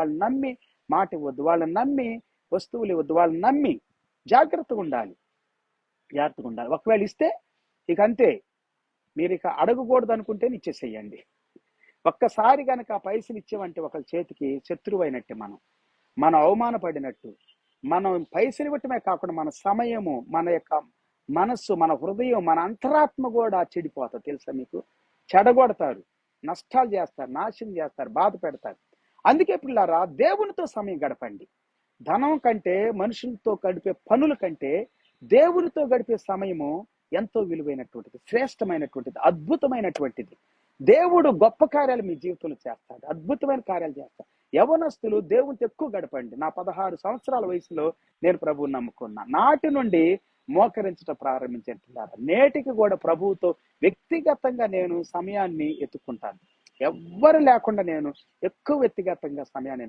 వాళ్ళని నమ్మి మాట ఇవ్వద్దు, వాళ్ళని నమ్మి వస్తువులు ఇవ్వద్దు, వాళ్ళని నమ్మి జాగ్రత్తగా ఉండాలి. ఒకవేళ ఇస్తే ఇక అంతే, మీరు ఇక అడగకూడదు అనుకుంటే ఇచ్చేసేయండి. ఒక్కసారి కనుక ఆ పైసలు ఇచ్చామంటే ఒకరి చేతికి శత్రువు అయినట్టే. మనం అవమానపడినట్టు. మనం పైసలు ఇవ్వటమే కాకుండా మన సమయము, మన యొక్క మనస్సు, మన హృదయం, మన అంతరాత్మ కూడా చెడిపోతుంది. తెలుసా మీకు? చెడగొడతారు, నష్టాలు చేస్తారు, నాశనం చేస్తారు, బాధ పెడతారు. అందుకే పిల్లారా, దేవునితో సమయం గడపండి. ధనం కంటే, మనుషులతో గడిపే పనుల కంటే దేవునితో గడిపే సమయము ఎంతో విలువైనటువంటిది, శ్రేష్టమైనటువంటిది, అద్భుతమైనటువంటిది. దేవుడు గొప్ప కార్యాలు మీ జీవితంలో చేస్తాడు, అద్భుతమైన కార్యాలు చేస్తాడు. యవనస్తులు దేవునితో ఎక్కువ గడపండి. నా 16 సంవత్సరాల వయసులో నేను ప్రభువుని నమ్ముకున్నా. నాటి నుండి మోకరించడం ప్రారంభించారు. నేటికి కూడా ప్రభువుతో వ్యక్తిగతంగా నేను సమయాన్ని ఎత్తుకుంటాను. ఎవ్వరు లేకుండా నేను ఎక్కువ వ్యక్తిగతంగా సమయాన్ని